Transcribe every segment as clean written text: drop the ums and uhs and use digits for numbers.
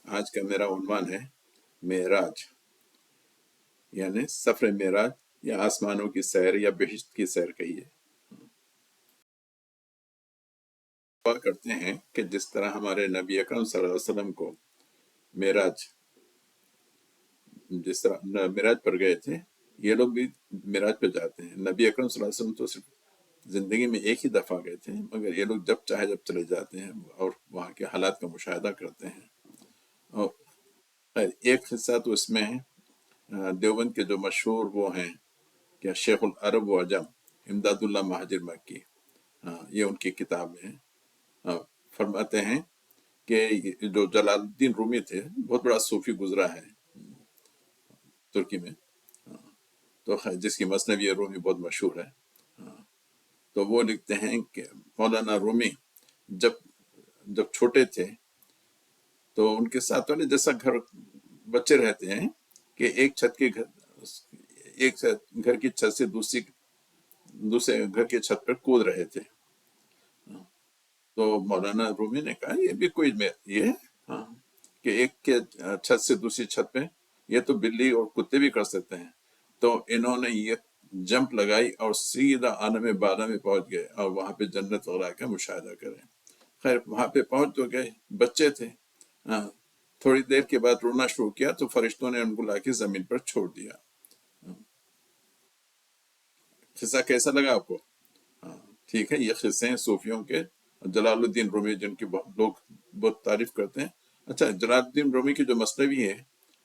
آج کا میرا عنوان ہے معراج، یعنی سفر معراج یا آسمانوں کی سیر یا بہشت کی سیر کہیے۔ بات کرتے ہیں کہ جس طرح ہمارے نبی اکرم صلی اللہ علیہ وسلم کو معراج، جس طرح معراج پر گئے تھے، یہ لوگ بھی معراج پہ جاتے ہیں۔ نبی اکرم صلی اللہ علیہ وسلم تو صرف زندگی میں ایک ہی دفعہ گئے تھے، مگر یہ لوگ جب چاہے جب چلے جاتے ہیں اور وہاں کے حالات کا مشاہدہ کرتے ہیں۔ اور خیر ایک حصہ تو اس میں ہے، دیوبند کے جو مشہور وہ ہیں کہ شیخ العرب و عجم امداد اللہ مہاجر مکی، یہ ان کی کتاب ہے۔ فرماتے ہیں کہ جو جلال الدین رومی تھے، بہت بڑا صوفی گزرا ہے ترکی میں، تو جس کی مثنوی رومی بہت مشہور ہے۔ تو وہ لکھتے ہیں کہ مولانا رومی جب چھوٹے تھے تو ان کے ساتھ والے جیسا بچے رہتے ہیں کہ ایک گھر کی چھت سے دوسرے گھر کی چھت پر کود رہے تھے۔ تو مولانا رومی نے کہا یہ بھی کوئی یہ ہے، کہ ایک کے چھت سے دوسری چھت پہ، یہ تو بلی اور کتے بھی کر سکتے ہیں۔ تو انہوں نے یہ جمپ لگائی اور سیدھا عالم بالا میں پہنچ گئے اور وہاں پہ جنت وغیرہ کا مشاہدہ کریں۔ خیر وہاں پہ پہنچ تو گئے، بچے تھے، تھوڑی دیر کے بعد رونا شروع کیا تو فرشتوں نے ان کو لا کے زمین پر چھوڑ دیا۔ قصہ کیسا لگا آپ کو؟ ٹھیک ہے، یہ قصے ہیں صوفیوں کے، جلال الدین رومی جن کی لوگ بہت تعریف کرتے ہیں۔ اچھا، جلال الدین رومی کی جو مثنوی ہے،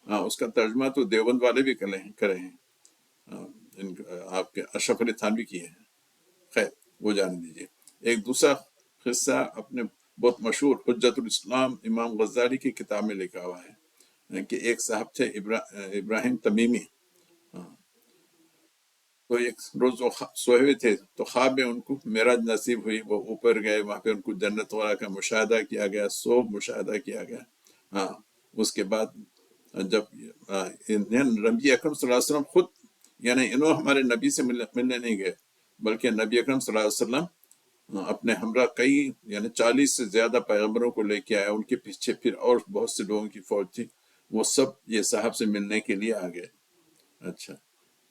اس کا ترجمہ تو دیوبند والے بھی کرے ہیں، آپ کے اشرف علی تھانوی کی ہے۔ خیر وہ جان دیجیے۔ ایک دوسرا قصہ اپنے بہت مشہور حجت الاسلام امام غزالی کی کتاب میں لکھا ہوا ہے کہ ایک صاحب تھے ابراہیم تمیمی، تو ایک روز وہ سوئے ہوئے تھے تو خواب میں ان کو معراج نصیب ہوئی، وہ اوپر گئے، وہاں پہ ان کو جنت وغیرہ کا مشاہدہ کیا گیا، سوگ مشاہدہ کیا گیا۔ اس کے بعد جب نبی اکرم صلی اللہ علیہ وسلم خود، یعنی انہوں ہمارے نبی سے ملنے نہیں گئے، بلکہ نبی اکرم صلی اللہ علیہ وسلم اپنے ہمراہ کئی یعنی 40 سے زیادہ پیغمبروں کو لے کے آئے، ان کے پیچھے پھر اور بہت سے لوگوں کی فوج تھی، وہ سب یہ صاحب سے ملنے کے لیے آ گئے۔ اچھا،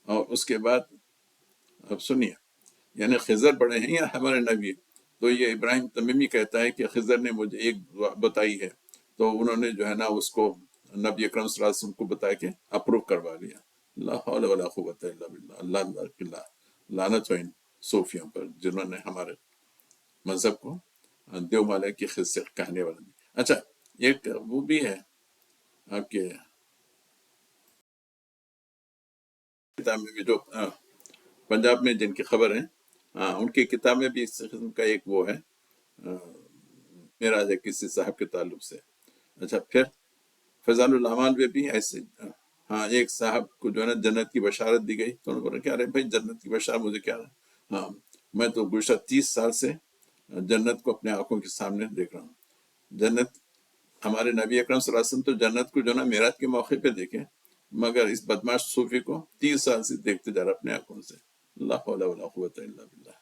اور اس کے بعد اب سنیے، یعنی خضر بڑے ہیں یا ہمارے نبی؟ تو یہ ابراہیم تمیمی کہتا ہے کہ خضر نے مجھے ایک دعا بتائی ہے، تو انہوں نے جو ہے نا اس کو نبی اکرم صلی اللہ علیہ وسلم کو بتا کے اپروو کروا لیا۔ لا حول ولا قوت الا باللہ، اللہ لعنت ہو ان صوفیوں پر جنہوں نے ہمارے مذہب کو دیو مالیہ کی قصے کہنے والا بھی۔ اچھا، ایک وہ بھی ہے آپ کے کتاب میں بھی جو پنجاب میں جن کی خبر ہے، ان کی کتاب میں بھی اس قسم کا ایک وہ ہے، معراج ہے کسی صاحب کے تعلق سے۔ اچھا، پھر فضال الاعمال میں بھی ایسے، ایک صاحب کو جو ہے نا جنت کی بشارت دی گئی، تو انہوں نے بولا کیا رہے بھائی جنت کی بشارت مجھے کیا رہا؟ میں تو گزشتہ 30 سال سے جنت کو اپنے آنکھوں کے سامنے دیکھ رہا ہوں۔ جنت، ہمارے نبی اکرم صلی اللہ علیہ وسلم تو جنت کو جو نا معراج کے موقع پہ دیکھے، مگر اس بدماش صوفی کو 30 سال سے دیکھتے جا رہا اپنے آنکھوں سے۔ لا حول ولا قوت الا باللہ۔